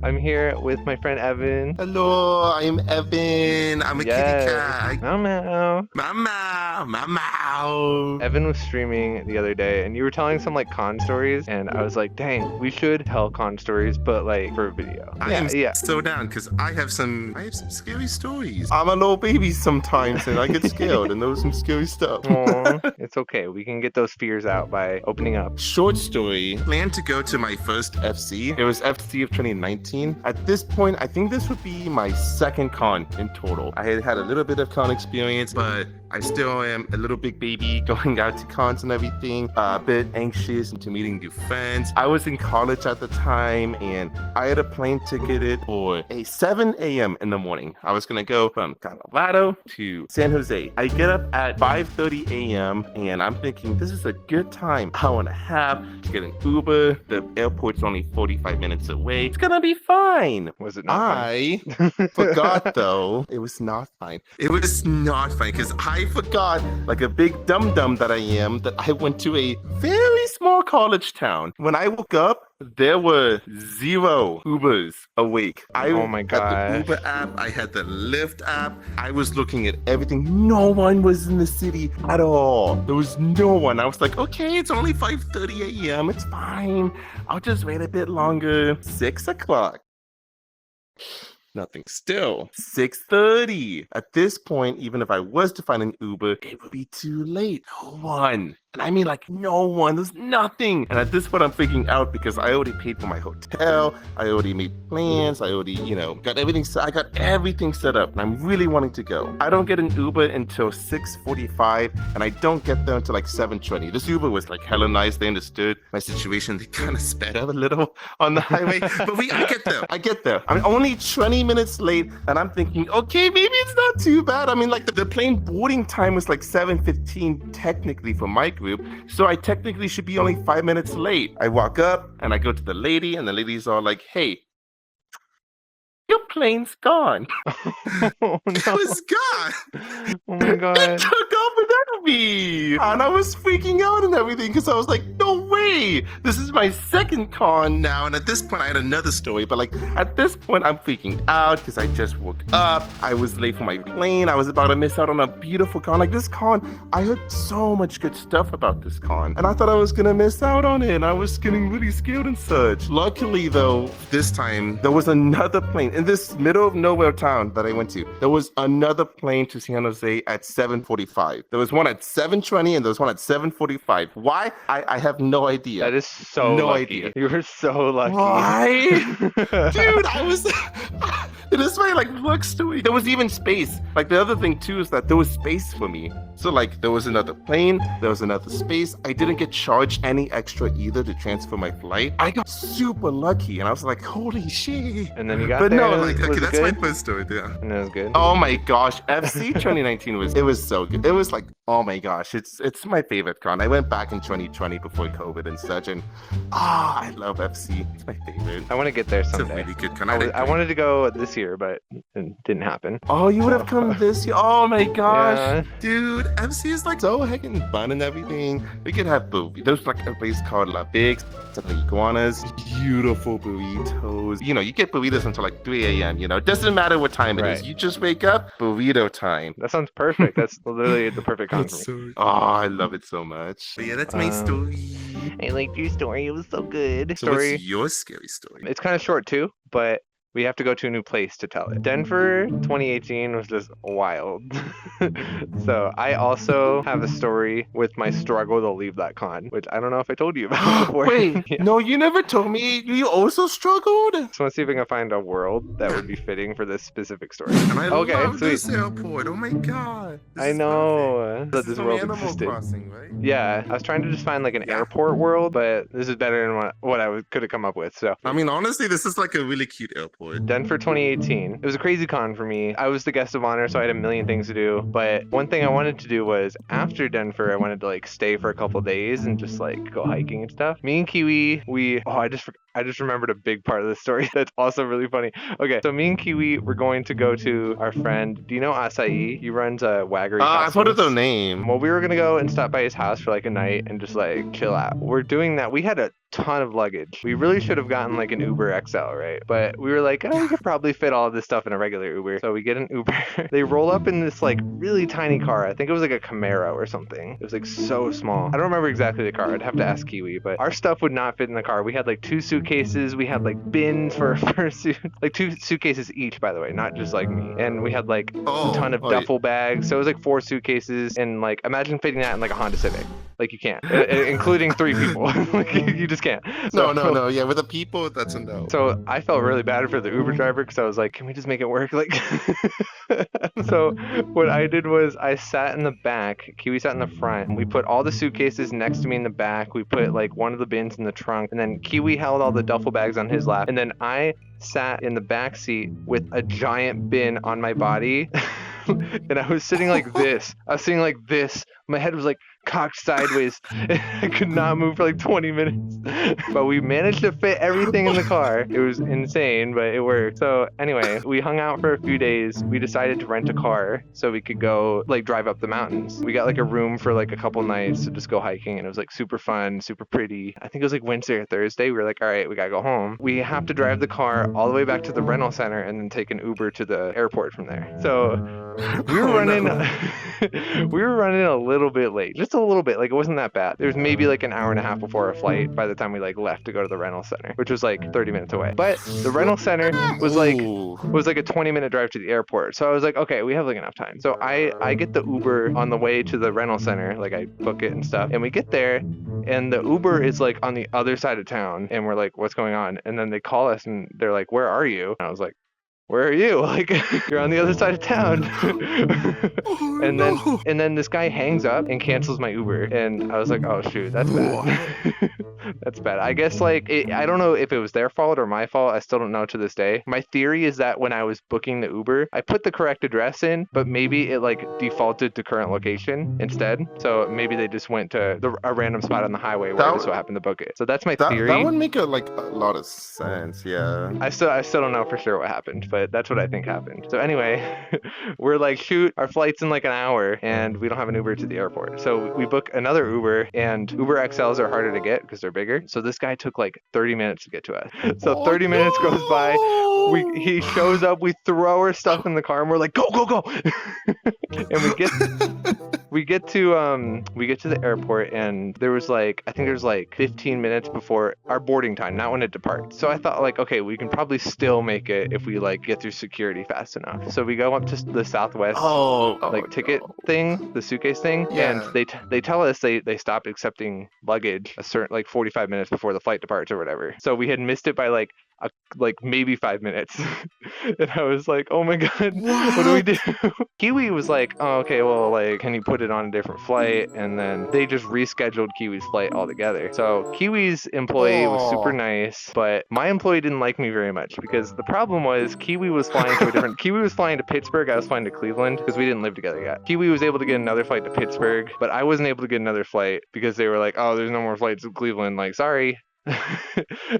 I'm here with my friend Evan. Hello, I'm Evan. I'm a kitty cat. Meow meow. Meow, meow, meow. Evan was streaming the other day and you were telling some like con stories and I was like, dang, we should tell con stories, but like for a video. I am so down because I have some scary stories. I'm a little baby sometimes and I get scared and know some scary stuff. Aww, it's okay. We can get those fears out by opening up. Short story. Planned to go to my first FC. It was FC of 2019. At this point, I think this would be my second con in total. I had had a little bit of con experience, but I still am a little big baby going out to cons and everything, a bit anxious into meeting new friends. I was in college at the time and I had a plane ticketed for a 7 a.m. in the morning. I was gonna go from Colorado to San Jose. I get up at 5:30 a.m. and I'm thinking this is a good time, hour and a half to get an Uber. The airport's only 45 minutes away. It's gonna be fine. Was it not I forgot though. It was not fine. It was not fine because I forgot, like a big dum-dum that I am, that I went to a very small college town. When I woke up, there were 0 Ubers awake. Oh my God. had the Uber app, I had the Lyft app. I was looking at everything. No one was in the city at all. There was no one. I was like, okay, it's only 5:30 a.m. It's fine. I'll just wait a bit longer. 6 o'clock. Nothing still. 6:30. At this point, even if I was to find an Uber, it would be too late. No one. And I mean, like, no one. There's nothing. And at this point, I'm freaking out because I already paid for my hotel. I already made plans. I already, got everything set. I got everything set up. And I'm really wanting to go. I don't get an Uber until 6:45. And I don't get there until like 7:20. This Uber was like hella nice. They understood my situation. They kind of sped up a little on the highway. But I get there. I'm only 20 minutes late. And I'm thinking, okay, maybe it's not too bad. I mean, like the plane boarding time was like 7:15 technically for my group. So I technically should be only 5 minutes late. I walk up and I go to the lady and the lady's all like, hey, your plane's gone. Oh, no. It was gone. Oh my God. It took off without me. And I was freaking out and everything because I was like, no way. This is my second con now. And at this point, I had another story. But like at this point, I'm freaking out because I just woke up. I was late for my plane. I was about to miss out on a beautiful con. Like this con, I heard so much good stuff about this con. And I thought I was going to miss out on it. And I was getting really scared and such. Luckily, though, this time, there was another plane. In this middle of nowhere town that I went to, there was another plane to San Jose at 7:45. There was one at 7:20 and there was one at 7:45. Why? I have no idea. That is so no lucky. idea. You were so lucky. Why? Dude, I was... It is my like luck story. There was even space. Like the other thing too is that there was space for me. So like there was another plane, there was another space. I didn't get charged any extra either to transfer my flight. I got super lucky and I was like, holy shit. And then you got But there. no, and like was okay, it that's good? my first story. Yeah. And it was good. Oh my gosh, FC 2019 was so good. It was like, oh my gosh, it's my favorite con. I went back in 2020 before COVID and such, and I love FC. It's my favorite. I want to get there It's a someday. really good con. I wanted to go this year, but it didn't happen. Oh, you would have come this year. Oh my gosh, Yeah. dude, MC is like so heckin' fun and everything. We could have burritos. There's like a place called La Big's. It's like iguanas, beautiful burritos. You get burritos until like 3 a.m. It doesn't matter what time it is. Right. You just wake up, burrito time. That sounds perfect. That's literally the perfect con for me. Oh, I love it so much. But yeah, that's my story. I liked your story. It was so good. So what's your scary story? It's kind of short too, but we have to go to a new place to tell it. Denver 2018 was just wild. So I also have a story with my struggle to leave that con, which I don't know if I told you about before. Wait, Yeah. no, you never told me you also struggled? Just want to see if I can find a world that would be fitting for this specific story. And I Okay, love sweet. this airport. Oh my god. I know This that is this from world Animal existed. Crossing, right? Yeah, I was trying to just find like an airport world, but this is better than what I could have come up with. So I mean, honestly, this is like a really cute airport. Denver 2018. It was a crazy con for me. I was the guest of honor, so I had a million things to do. But one thing I wanted to do was after Denver, I wanted to like stay for a couple days and just like go hiking and stuff. Me and Kiwi, I just remembered a big part of the story that's also really funny. Okay, so me and Kiwi were going to go to our friend. Do you know Acai? He runs a Waggery. I've heard of Costumes. the name. Well, we were gonna go and stop by his house for like a night and just like chill out. We're doing that. We had a ton of luggage. We really should have gotten like an Uber XL, right? But we were like, oh, we could probably fit all of this stuff in a regular Uber. So we get an Uber. They roll up in this like really tiny car. I think it was like a Camaro or something. It was like so small. I don't remember exactly the car. I'd have to ask Kiwi, but our stuff would not fit in the car. We had like 2 suitcases. We had like bins for suit, like 2 suitcases each, by the way, not just like me. And we had like a ton of duffel bags. So it was like 4 suitcases, and like imagine fitting that in like a Honda Civic. Like you can't, including 3 people. Like you just can't. So, no. Yeah, with the people, that's a no. So I felt really bad for the Uber driver because I was like, can we just make it work? Like, so what I did was I sat in the back. Kiwi sat in the front. And we put all the suitcases next to me in the back. We put like one of the bins in the trunk, and then Kiwi held all the duffel bags on his lap, and then I sat in the back seat with a giant bin on my body. And I was sitting like this. My head was like cocked sideways. I could not move for like 20 minutes. But we managed to fit everything in the car. It was insane, but it worked. So anyway, we hung out for a few days. We decided to rent a car so we could go like drive up the mountains. We got like a room for like a couple nights to just go hiking, and it was like super fun, super pretty. I think it was like Wednesday or Thursday. We were like, all right, we gotta go home. We have to drive the car all the way back to the rental center and then take an Uber to the airport from there. So we were running we were running a little bit late, just a little bit. Like it wasn't that bad. There was maybe like an hour and a half before our flight by the time we like left to go to the rental center, which was like 30 minutes away. But the rental center was like a 20-minute drive to the airport. So I was like, okay, we have like enough time. So I get the Uber on the way to the rental center, like I book it and stuff, and we get there and the Uber is like on the other side of town, and we're like, what's going on? And then they call us and they're like, where are you? And I was like, where are you? Like, you're on the other side of town. And then this guy hangs up and cancels my Uber, and I was like, oh shoot, that's bad. That's bad. I guess like I don't know if it was their fault or my fault. I still don't know to this day. My theory is that when I was booking the Uber, I put the correct address in, but maybe it like defaulted to current location instead. So maybe they just went to a random spot on the highway where I just so happened to book it. So that's my theory. That would make a lot of sense. Yeah. I still don't know for sure what happened, but that's what I think happened. So anyway, we're like, shoot, our flight's in like an hour and we don't have an Uber to the airport. So we book another Uber, and Uber XLs are harder to get because they're bigger. So this guy took like 30 minutes to get to us. So 30 minutes goes by. He shows up, we throw our stuff in the car, and we're like, go. And we get to the airport, and there was like, I think there was like 15 minutes before our boarding time, not when it departs. So I thought like, okay, we can probably still make it if we like get through security fast enough. So we go up to the Southwest ticket thing, the suitcase thing, and they tell us they stopped accepting luggage a certain like 45 minutes before the flight departs or whatever. So we had missed it by like maybe 5 minutes. And I was like, oh my god, what do we do? Kiwi was like, oh, okay, well, like, can you put it on a different flight? And then they just rescheduled Kiwi's flight altogether. So Kiwi's employee was super nice, but my employee didn't like me very much because the problem was Kiwi was flying to Pittsburgh. I was flying to Cleveland because we didn't live together yet. Kiwi was able to get another flight to Pittsburgh, but I wasn't able to get another flight because they were like, oh, there's no more flights to Cleveland. Like, sorry.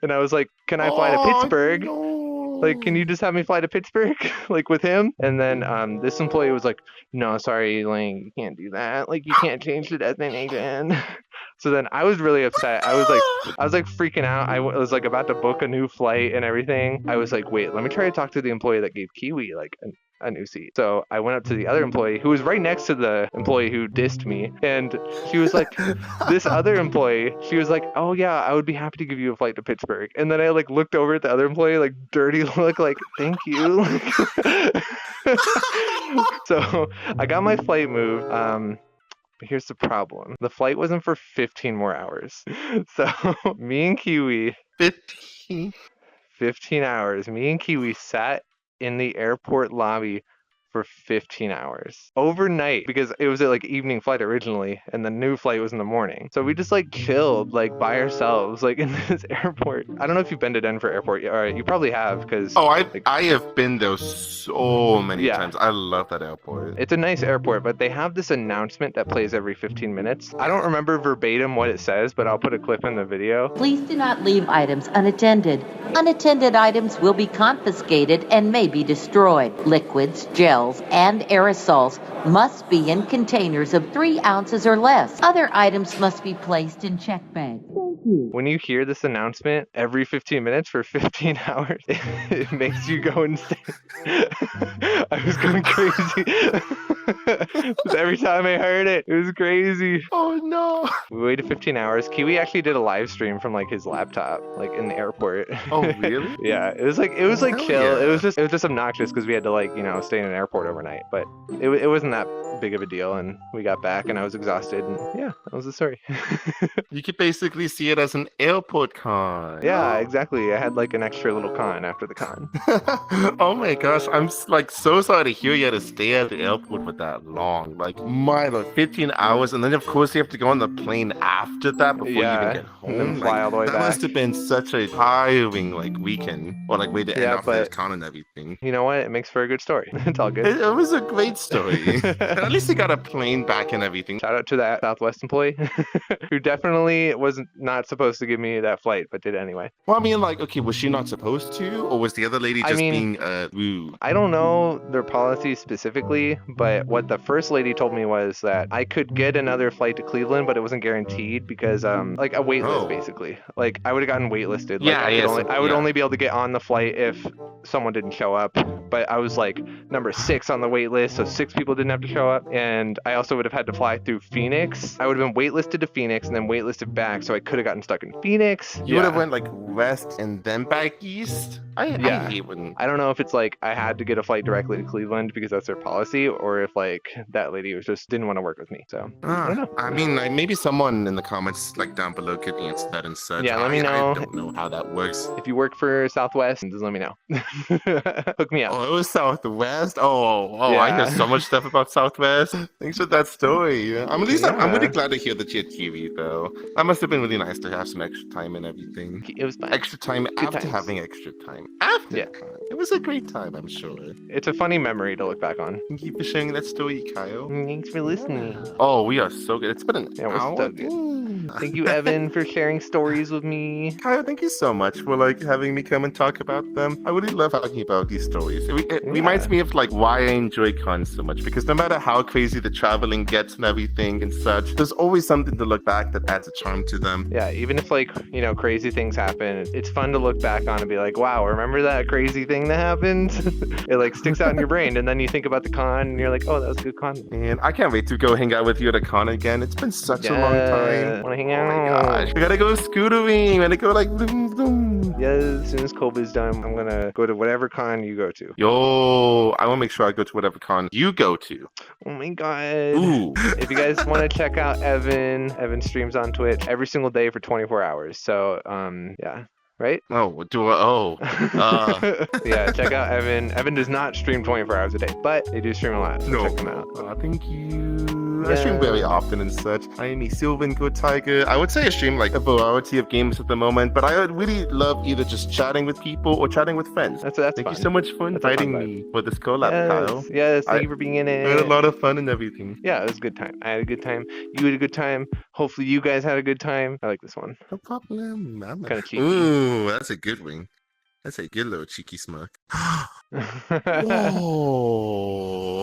And I was like, can I fly to Pittsburgh? No. Like, can you just have me fly to Pittsburgh? Like with him? And then this employee was like, no, sorry, like, you can't do that. Like, you can't change the destination. So then I was really upset. I was like freaking out. I was like about to book a new flight and everything. I was like, wait, let me try to talk to the employee that gave Kiwi like a new seat. So I went up to the other employee who was right next to the employee who dissed me, and she was like, this other employee, she was like, oh yeah, I would be happy to give you a flight to Pittsburgh. And then I like looked over at the other employee, like dirty look, like thank you. So I got my flight moved. But here's the problem. The flight wasn't for 15 more hours. So me and Kiwi 15 hours. Me and Kiwi sat in the airport lobby for 15 hours overnight because it was a like evening flight originally, and the new flight was in the morning. So we just like chilled like by ourselves like in this airport. I don't know if you've been to Denver Airport. All right, you probably have because I have been there so many times. I love that airport. It's a nice airport, but they have this announcement that plays every 15 minutes. I don't remember verbatim what it says, but I'll put a clip in the video. Please do not leave items unattended. Unattended items will be confiscated and may be destroyed. Liquids, gels, and aerosols must be in containers of 3 ounces or less. Other items must be placed in check bags. Thank When you hear this announcement every 15 minutes for 15 hours, it makes you go insane. I was going crazy. Every time I heard it, it was crazy. Oh no. We waited 15 hours. Kiwi actually did a live stream from like his laptop, like in the airport. Oh really? Yeah, it was like Hell chill. yeah. It was just obnoxious because we had to like stay in an airport overnight. But it wasn't that big of a deal, and we got back, and I was exhausted. And yeah, that was the story. You could basically see it as an airport con. Yeah, exactly. I had like an extra little con after the con. Oh my gosh, I'm like so sorry to hear you had to stay at the airport for that long. Like my Lord, 15 hours, and then of course you have to go on the plane after that before you even get home. And then fly all the way that back. must have been such a tiring like weekend, or like way to end off this con and everything. You know what? It makes for a good story. It's all good. It was a great story. And at least you got a plane back and everything. Shout out to that Southwest employee who definitely was not supposed to give me that flight, but did anyway. Well, I mean, like, okay, was she not supposed to, or was the other lady just being rude? I don't know their policy specifically, but what the first lady told me was that I could get another flight to Cleveland, but it wasn't guaranteed because like a wait list basically. Like I would have gotten waitlisted. Like, I would only be able to get on the flight if someone didn't show up. But I was like number 6 on the wait list, so 6 people didn't have to show up. And I also would have had to fly through Phoenix. I would have been waitlisted to Phoenix and then waitlisted back, so I could have gotten stuck in Phoenix. You would have went like west and then back east? I hate when... I don't know if it's like I had to get a flight directly to Cleveland because that's their policy, or if like that lady was just didn't want to work with me. So I don't know. I mean, like, maybe someone in the comments like down below could answer that and such. Yeah, let me know. I don't know how that works. If you work for Southwest, just let me know. Hook me up. Oh, it was Southwest. Oh, Yeah. I know so much stuff about Southwest. Thanks for that story. I'm really glad to hear that you had Kiwi though. That must have been really nice to have some extra time and everything. It was fun. Extra time after having extra time. After time. It was a great time, I'm sure. It's a funny memory to look back on. Thank you for sharing that story, Kyle. Thanks for listening. Oh, we are so good. It's been an hour. So good. Thank you, Evan, for sharing stories with me. Kyle, thank you so much for like having me come and talk about them. I really love talking about these stories. It reminds me of like why I enjoy cons so much, because no matter how crazy the traveling gets and everything and such, there's always something to look back that adds a charm to them. Yeah, even if like, crazy things happen, it's fun to look back on and be like, wow, remember that crazy thing that happened? It like sticks out in your brain, and then you think about the con and you're like, oh, that was a good con. And I can't wait to go hang out with you at a con again. It's been such a long time. Wanna hang out? Oh my gosh. We gotta go scootering. We gotta go like boom, boom. Yeah, as soon as COVID's done, I'm gonna go to whatever con you go to. Yo, I wanna make sure I go to whatever con you go to. Oh my god. Ooh. If you guys want to check out Evan streams on Twitch every single day for 24 hours. So, yeah. Right? Oh, Yeah, check out Evan. Evan does not stream 24 hours a day, but they do stream a lot. So check them out. Thank you. I stream very often and such. I am a Sylvan Good Tiger. I would say I stream like a variety of games at the moment, but I would really love either just chatting with people or chatting with friends. That's Thank fun. you so much for inviting me for this collab, Kyle. Yes, thank you for being in it. I had a lot of fun and everything. Yeah, it was a good time. I had a good time. You had a good time. Hopefully you guys had a good time. I like this one. No problem. Kind of cheeky. Ooh, that's a good one. That's a good little cheeky smirk. Whoa.